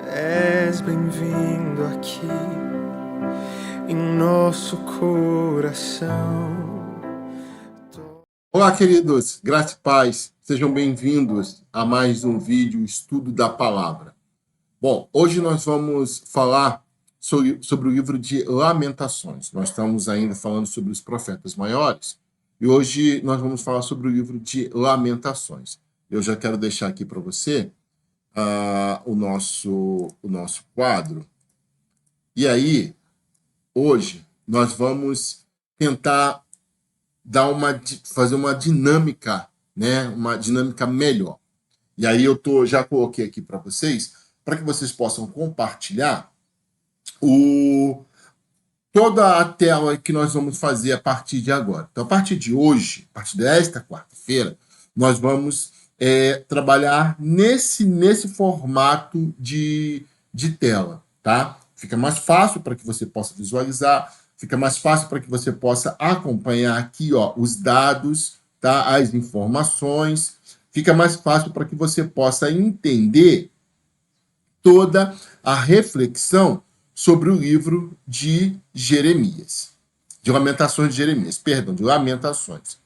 És bem-vindo aqui em nosso coração. Olá, queridos, graça e paz, sejam bem-vindos a mais um vídeo Estudo da Palavra. Bom, hoje nós vamos falar sobre o livro de Lamentações. Nós estamos ainda falando sobre os profetas maiores e hoje nós vamos falar sobre o livro de Lamentações. Eu já quero deixar aqui para você o nosso quadro. E aí, hoje, nós vamos tentar fazer uma dinâmica, né? Uma dinâmica melhor. E aí já coloquei aqui para vocês, para que vocês possam compartilhar toda a tela que nós vamos fazer a partir de agora. Então, a partir de hoje, a partir desta quarta-feira, nós vamos trabalhar nesse formato de tela, tá? Fica mais fácil para que você possa visualizar, fica mais fácil para que você possa acompanhar aqui, ó, os dados, tá? As informações, fica mais fácil para que você possa entender toda a reflexão sobre o livro de Jeremias, de Lamentações de Jeremias, perdão, de Lamentações.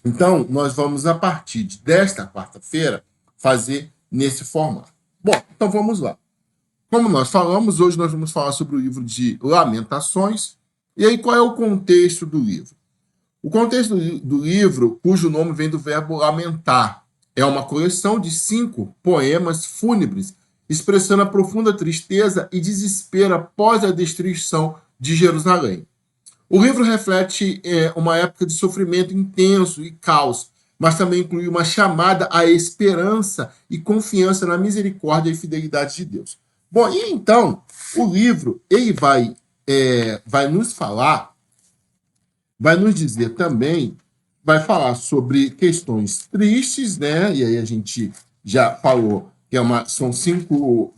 Então, nós vamos, a partir desta quarta-feira, fazer nesse formato. Bom, então vamos lá. Como nós falamos, hoje nós vamos falar sobre o livro de Lamentações. E aí, qual é o contexto do livro? O contexto do livro, cujo nome vem do verbo lamentar, é uma coleção de 5 poemas fúnebres, expressando a profunda tristeza e desespero após a destruição de Jerusalém. O livro reflete uma época de sofrimento intenso e caos, mas também inclui uma chamada à esperança e confiança na misericórdia e fidelidade de Deus. Bom, e então, o livro ele vai nos falar, vai nos dizer também, vai falar sobre questões tristes, né? E aí a gente já falou que são cinco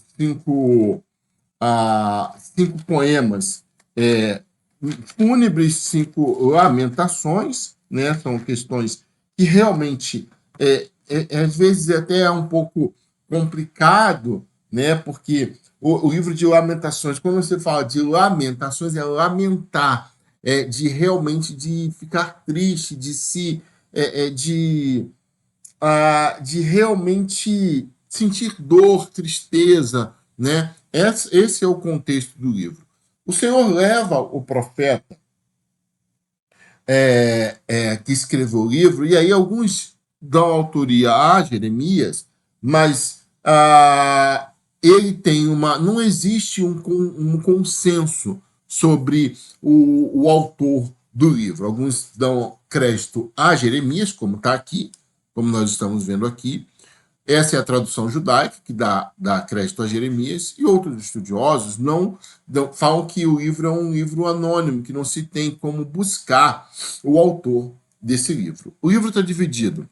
poemas fúnebres, 5 lamentações, né? São questões que realmente, às vezes, até é um pouco complicado, né? Porque o livro de Lamentações, quando você fala de lamentações, é lamentar, de realmente de ficar triste, de realmente sentir dor, tristeza, né? Esse é o contexto do livro. O Senhor leva o profeta que escreveu o livro, e aí alguns dão autoria a Jeremias, mas ele tem não existe um consenso sobre o autor do livro. Alguns dão crédito a Jeremias, como está aqui, como nós estamos vendo aqui. Essa é a tradução judaica, que dá crédito a Jeremias, e outros estudiosos falam que o livro é um livro anônimo, que não se tem como buscar o autor desse livro. O livro está dividido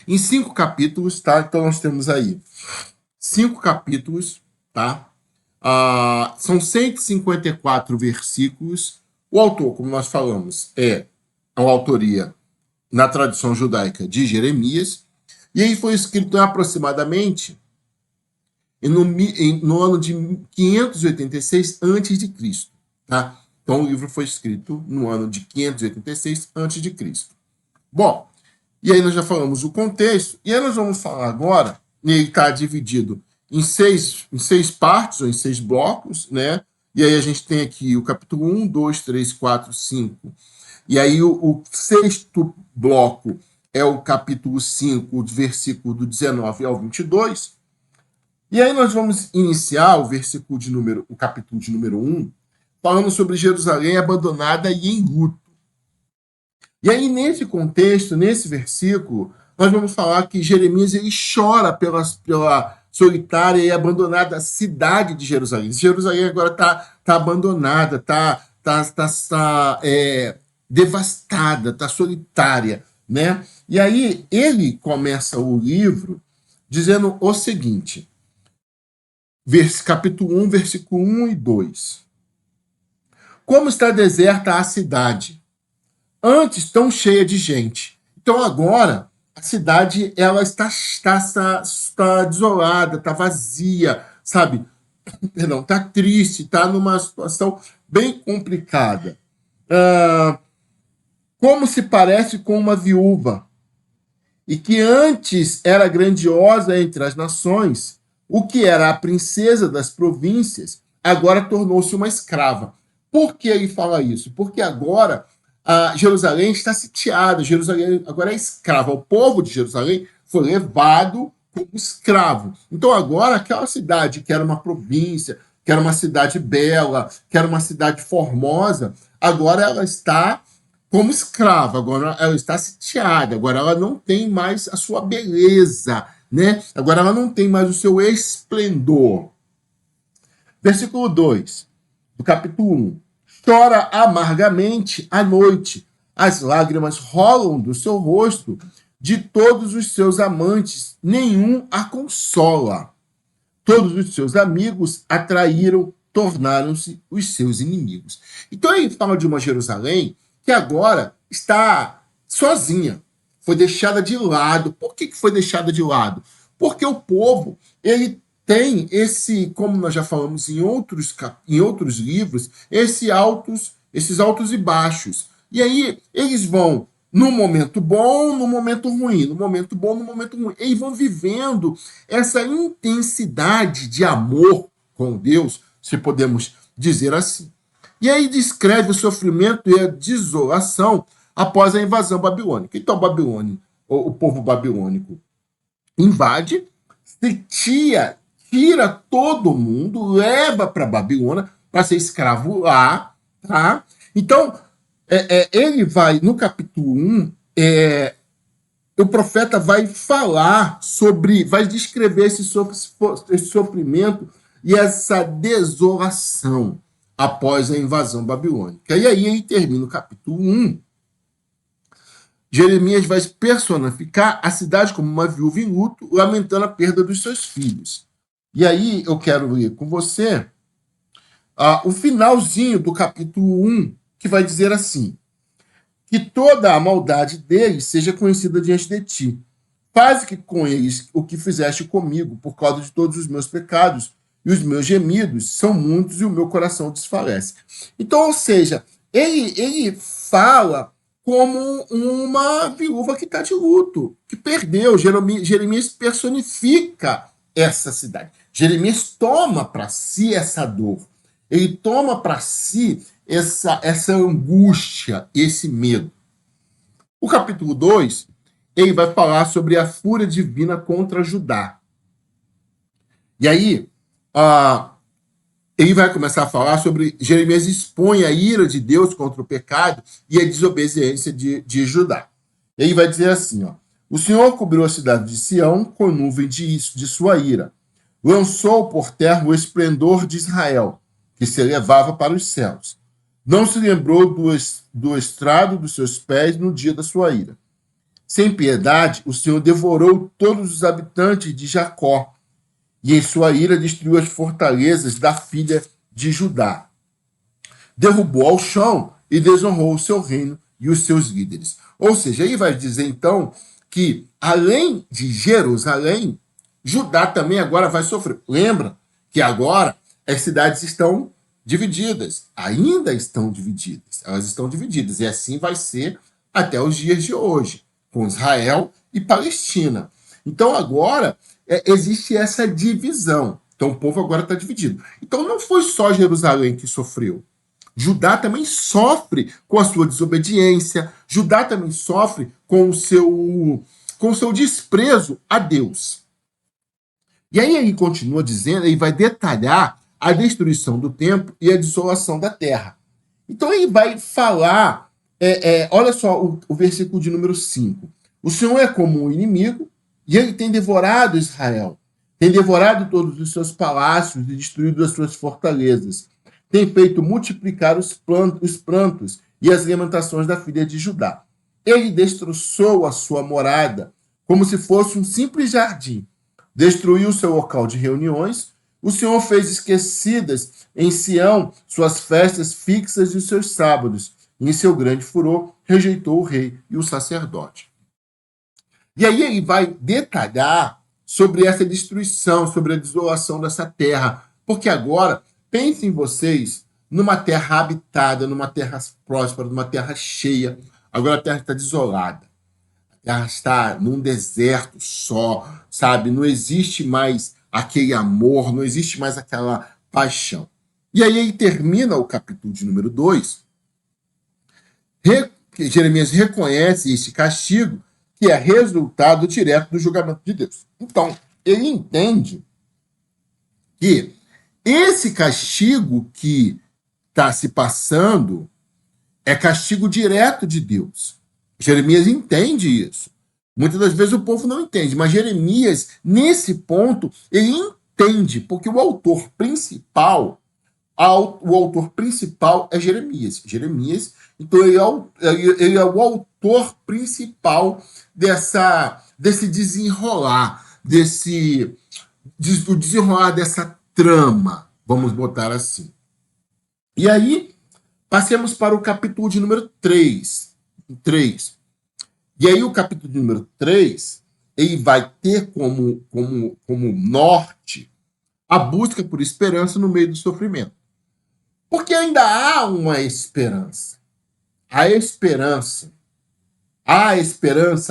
em 5 capítulos, tá? Então nós temos aí 5 capítulos, tá? São 154 versículos. O autor, como nós falamos, é a autoria na tradição judaica de Jeremias. E aí foi escrito aproximadamente no ano de 586 a.C. Tá? Então o livro foi escrito no ano de 586 a.C. Bom, e aí nós já falamos o contexto, e aí nós vamos falar agora, e ele está dividido em 6 partes, ou em 6 blocos, né? E aí a gente tem aqui o capítulo 1, 2, 3, 4, 5. E aí o 6º bloco é o capítulo 5, versículo do 19 ao 22. E aí nós vamos iniciar o capítulo de número 1, falando sobre Jerusalém abandonada e em luto. E aí, nesse contexto, nesse versículo, nós vamos falar que Jeremias ele chora pela solitária e abandonada cidade de Jerusalém. Jerusalém agora está abandonada, está devastada, está solitária, né? E aí ele começa o livro dizendo o seguinte, capítulo 1, versículo 1 e 2. Como está deserta a cidade, antes tão cheia de gente. Então agora a cidade ela está desolada, está vazia, sabe? Perdão, está triste, está numa situação bem complicada. Como se parece com uma viúva, e que antes era grandiosa entre as nações, o que era a princesa das províncias, agora tornou-se uma escrava. Por que ele fala isso? Porque agora Jerusalém está sitiada, Jerusalém agora é escrava. O povo de Jerusalém foi levado como escravo. Então agora aquela cidade que era uma província, que era uma cidade bela, que era uma cidade formosa, agora ela está como escrava, agora ela está sitiada, agora ela não tem mais a sua beleza, né? Agora ela não tem mais o seu esplendor. Versículo 2 do capítulo 1. Chora amargamente à noite, as lágrimas rolam do seu rosto, de todos os seus amantes, nenhum a consola. Todos os seus amigos a traíram, tornaram-se os seus inimigos. Então ele fala de uma Jerusalém que agora está sozinha, foi deixada de lado. Por que foi deixada de lado? Porque o povo, ele tem esse, como nós já falamos em outros livros, esses altos e baixos. E aí eles vão no momento bom, no momento ruim, no momento bom, no momento ruim. Eles vão vivendo essa intensidade de amor com Deus, se podemos dizer assim. E aí descreve o sofrimento e a desolação após a invasão babilônica. Então, Babilônia, o povo babilônico invade, tira todo mundo, leva para Babilônia para ser escravo lá, tá? Então, ele vai, no capítulo 1, o profeta vai falar sobre, vai descrever esse sofrimento e essa desolação após a invasão babilônica. E aí ele termina o capítulo 1. Jeremias vai personificar a cidade como uma viúva em luto, lamentando a perda dos seus filhos. E aí eu quero ler com você o finalzinho do capítulo 1, que vai dizer assim: que toda a maldade deles seja conhecida diante de ti. Faze que com eles o que fizeste comigo, por causa de todos os meus pecados, e os meus gemidos são muitos e o meu coração desfalece. Então, ou seja, ele fala como uma viúva que está de luto, que perdeu. Jeremias personifica essa cidade. Jeremias toma para si essa dor. Ele toma para si essa angústia, esse medo. O capítulo 2, ele vai falar sobre a fúria divina contra Judá. E aí, ele vai começar a falar sobre... Jeremias expõe a ira de Deus contra o pecado e a desobediência de Judá. Ele vai dizer assim, ó: o Senhor cobriu a cidade de Sião com nuvem de sua ira. Lançou por terra o esplendor de Israel, que se elevava para os céus. Não se lembrou do estrado dos seus pés no dia da sua ira. Sem piedade, o Senhor devorou todos os habitantes de Jacó, e em sua ira destruiu as fortalezas da filha de Judá. Derrubou ao chão e desonrou o seu reino e os seus líderes. Ou seja, aí vai dizer então que, além de Jerusalém, Judá também agora vai sofrer. Lembra que agora as cidades estão divididas, ainda estão divididas, elas estão divididas, e assim vai ser até os dias de hoje, com Israel e Palestina. Então agora existe essa divisão, então o povo agora está dividido. Então não foi só Jerusalém que sofreu, Judá também sofre com a sua desobediência, Judá também sofre com o seu desprezo a Deus. E aí ele continua dizendo, ele vai detalhar a destruição do templo e a desolação da terra. Então ele vai falar, olha só o versículo de número 5. O Senhor é como um inimigo e ele tem devorado Israel. Tem devorado todos os seus palácios e destruído as suas fortalezas. Tem feito multiplicar os prantos e as lamentações da filha de Judá. Ele destroçou a sua morada como se fosse um simples jardim. Destruiu o seu local de reuniões. O Senhor fez esquecidas em Sião suas festas fixas e os seus sábados. E em seu grande furor rejeitou o rei e o sacerdote. E aí ele vai detalhar sobre essa destruição, sobre a desolação dessa terra. Porque agora, pensem vocês numa terra habitada, numa terra próspera, numa terra cheia. Agora a terra está desolada. A terra está num deserto só, sabe? Não existe mais aquele amor, não existe mais aquela paixão. E aí ele termina o capítulo de número 2. Jeremias reconhece esse castigo, que é resultado direto do julgamento de Deus. Então, ele entende que esse castigo que está se passando é castigo direto de Deus. Jeremias entende isso. Muitas das vezes o povo não entende, mas Jeremias, nesse ponto, ele entende, porque o autor principal é Jeremias. Jeremias, então ele é o autor principal desse desenrolar, do desenrolar dessa trama, vamos botar assim. E aí, passemos para o capítulo de número 3. E aí, o capítulo de número 3, ele vai ter como norte a busca por esperança no meio do sofrimento. Porque ainda há uma esperança. Há esperança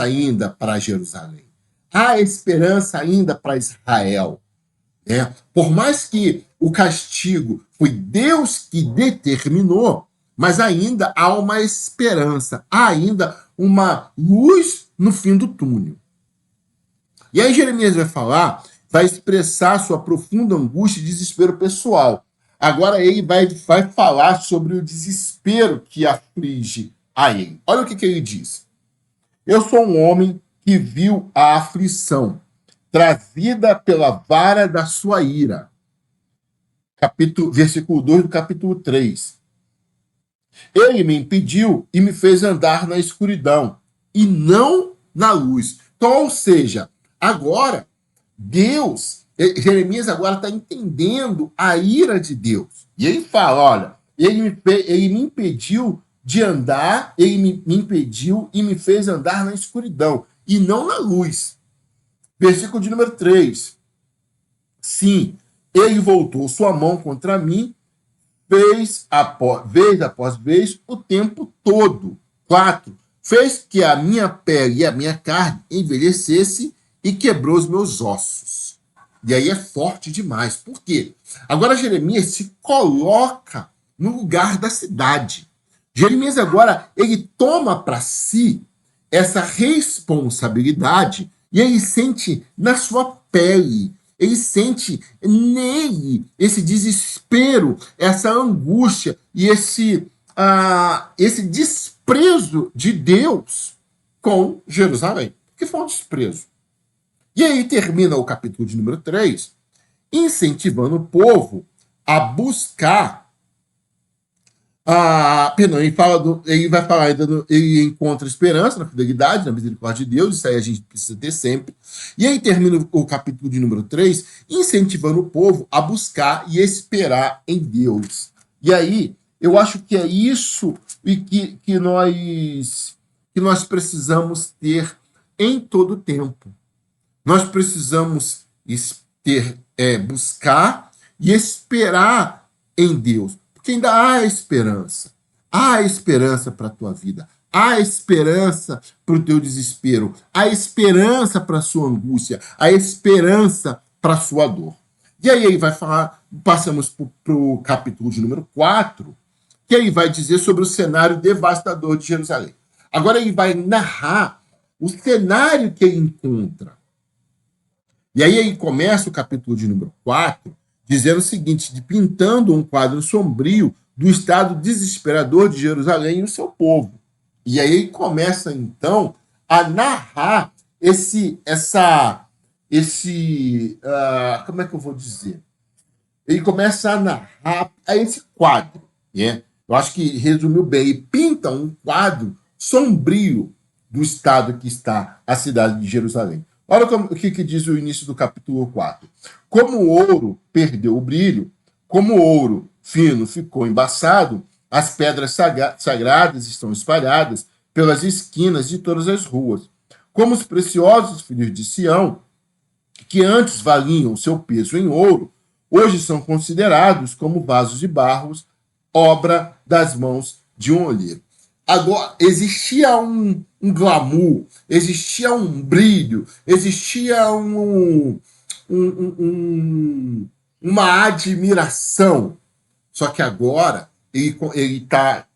ainda para Jerusalém. Há esperança ainda para Israel. Por mais que o castigo foi Deus que determinou, mas ainda há uma esperança, há ainda uma luz no fim do túnel. E aí Jeremias vai expressar sua profunda angústia e desespero pessoal. Agora ele vai falar sobre o desespero que aflige a ele. Olha o que ele diz. Eu sou um homem que viu a aflição, trazida pela vara da sua ira. Versículo 2 do capítulo 3. Ele me impediu e me fez andar na escuridão, e não na luz. Então, ou seja, agora, Jeremias agora está entendendo a ira de Deus. E ele fala, olha, ele me impediu de andar, ele me impediu e me fez andar na escuridão, e não na luz. Versículo de número 3. Sim, ele voltou sua mão contra mim, vez após vez, o tempo todo. 4. Fez que a minha pele e a minha carne envelhecesse e quebrou os meus ossos. E aí é forte demais. Por quê? Agora Jeremias se coloca no lugar da cidade. Jeremias agora, ele toma para si essa responsabilidade e ele sente na sua pele, ele sente nele esse desespero, essa angústia e esse desprezo de Deus com Jerusalém. Que foi um desprezo. E aí termina o capítulo de número 3, incentivando o povo a buscar ele vai falar ainda, ele encontra esperança na fidelidade, na misericórdia de Deus, isso aí a gente precisa ter sempre. E aí termina o capítulo de número 3, incentivando o povo a buscar e esperar em Deus. E aí, eu acho que é isso que nós precisamos ter em todo tempo. Nós precisamos buscar e esperar em Deus. Porque ainda há esperança. Há esperança para a tua vida. Há esperança para o teu desespero. Há esperança para a sua angústia. Há esperança para a sua dor. E aí ele vai falar, passamos para o capítulo de número 4, que ele vai dizer sobre o cenário devastador de Jerusalém. Agora ele vai narrar o cenário que ele encontra. E aí ele começa o capítulo de número 4 dizendo o seguinte, pintando um quadro sombrio do estado desesperador de Jerusalém e o seu povo. E aí ele começa, então, a narrar como é que eu vou dizer? Ele começa a narrar esse quadro. Né? Eu acho que resumiu bem. Ele pinta um quadro sombrio do estado que está a cidade de Jerusalém. Olha o que diz o início do capítulo 4. Como o ouro perdeu o brilho, como o ouro fino ficou embaçado, as pedras sagradas estão espalhadas pelas esquinas de todas as ruas. Como os preciosos filhos de Sião, que antes valiam o seu peso em ouro, hoje são considerados como vasos de barro, obra das mãos de um olheiro. Agora, existia um glamour, existia um brilho, existia uma admiração. Só que agora ele está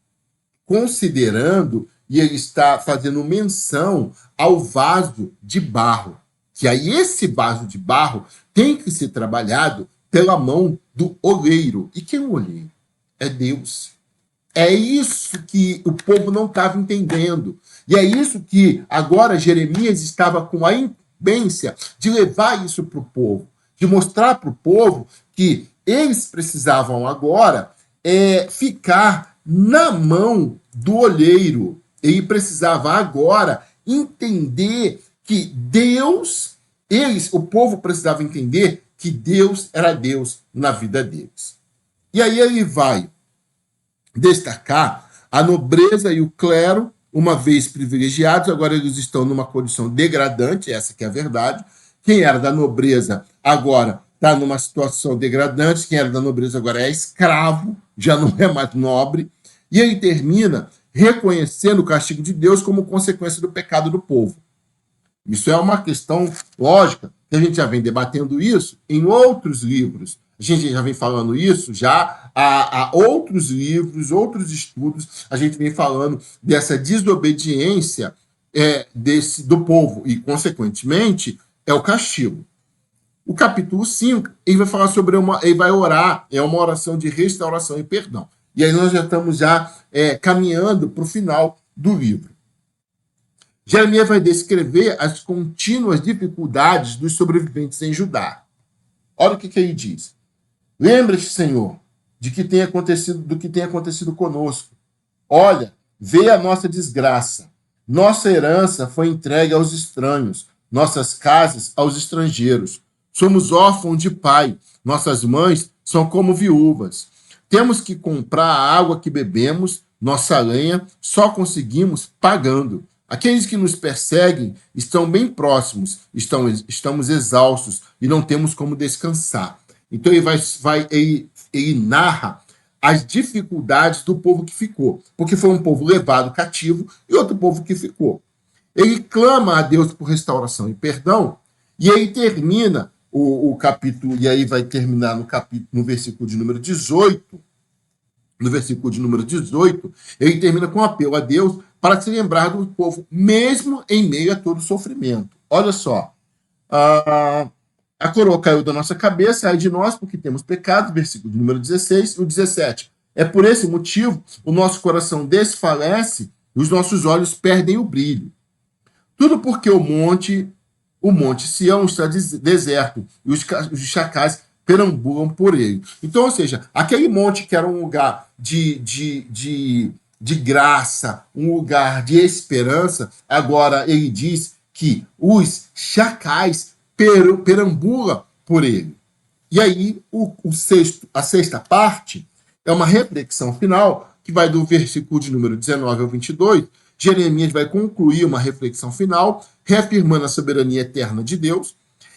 considerando e ele está fazendo menção ao vaso de barro. Que aí esse vaso de barro tem que ser trabalhado pela mão do oleiro. E quem é o oleiro? É Deus. É isso que o povo não estava entendendo. E é isso que agora Jeremias estava com a incumbência de levar isso para o povo, de mostrar para o povo que eles precisavam agora ficar na mão do olheiro. Ele precisava agora entender que Deus, o povo precisava entender que Deus era Deus na vida deles. E aí ele vai destacar a nobreza e o clero, uma vez privilegiados, agora eles estão numa condição degradante, essa que é a verdade. Quem era da nobreza agora está numa situação degradante, quem era da nobreza agora é escravo, já não é mais nobre. E ele termina reconhecendo o castigo de Deus como consequência do pecado do povo. Isso é uma questão lógica, que a gente já vem debatendo isso em outros livros. A gente já vem falando isso já há outros livros, outros estudos. A gente vem falando dessa desobediência do povo e, consequentemente, é o castigo. O capítulo 5, ele vai falar sobre ele vai orar, é uma oração de restauração e perdão. E aí nós já estamos caminhando para o final do livro. Jeremias vai descrever as contínuas dificuldades dos sobreviventes em Judá. Olha o que ele diz. Lembra-te, Senhor, do que tem acontecido conosco. Olha, vê a nossa desgraça. Nossa herança foi entregue aos estranhos, nossas casas aos estrangeiros. Somos órfãos de pai, nossas mães são como viúvas. Temos que comprar a água que bebemos, nossa lenha só conseguimos pagando. Aqueles que nos perseguem estão bem próximos, estamos exaustos e não temos como descansar. Então ele narra as dificuldades do povo que ficou, porque foi um povo levado cativo e outro povo que ficou. Ele clama a Deus por restauração e perdão, e ele termina o capítulo, e aí vai terminar no versículo de número 18. No versículo de número 18, ele termina com um apelo a Deus para se lembrar do povo, mesmo em meio a todo sofrimento. Olha só, a coroa caiu da nossa cabeça, ai de nós, porque temos pecado, versículo de número 16, o 17. É por esse motivo o nosso coração desfalece e os nossos olhos perdem o brilho. Tudo porque o monte Sião está deserto e os chacais perambulam por ele. Então, ou seja, aquele monte que era um lugar de graça, um lugar de esperança, agora ele diz que os chacais perambulam por ele. E aí, a sexta parte é uma reflexão final, que vai do versículo de número 19 ao 22. Jeremias vai concluir uma reflexão final, reafirmando a soberania eterna de Deus.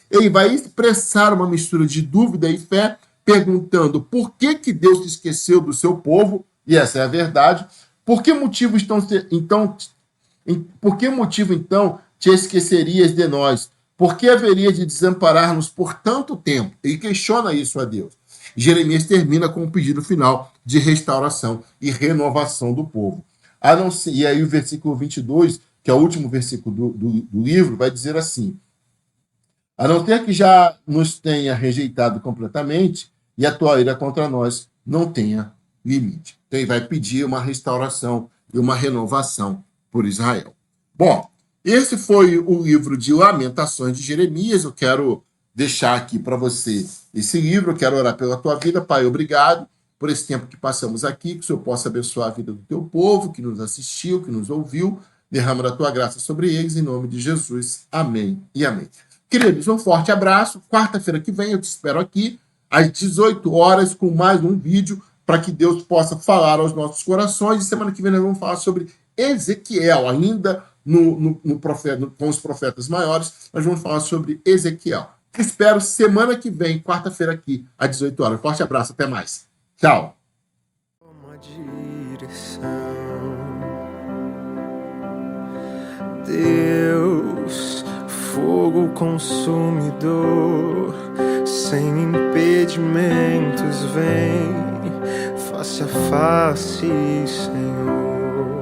Ele vai expressar uma mistura de dúvida e fé, perguntando por que Deus se esqueceu do seu povo, e essa é a verdade. Por que motivo, então, te esquecerias de nós? Por que haveria de desamparar-nos por tanto tempo? Ele questiona isso a Deus. Jeremias termina com um pedido final de restauração e renovação do povo. E aí o versículo 22, que é o último versículo do livro, vai dizer assim: a não ser que já nos tenha rejeitado completamente e a tua ira contra nós não tenha limite. Então ele vai pedir uma restauração e uma renovação por Israel. Bom, esse foi o livro de Lamentações de Jeremias. Eu quero deixar aqui para você esse livro. Eu quero orar pela tua vida. Pai, obrigado por esse tempo que passamos aqui, que o Senhor possa abençoar a vida do teu povo, que nos assistiu, que nos ouviu. Derrama da tua graça sobre eles, em nome de Jesus. Amém e amém. Queridos, um forte abraço. Quarta-feira que vem eu te espero aqui, às 18 horas, com mais um vídeo, para que Deus possa falar aos nossos corações. E semana que vem nós vamos falar sobre Ezequiel, ainda com os profetas maiores, nós vamos falar sobre Ezequiel. Espero semana que vem, quarta-feira aqui, às 18 horas. Forte abraço, até mais. Tchau. Uma direção. Deus, fogo consumidor, sem impedimentos, vem face a face, Senhor.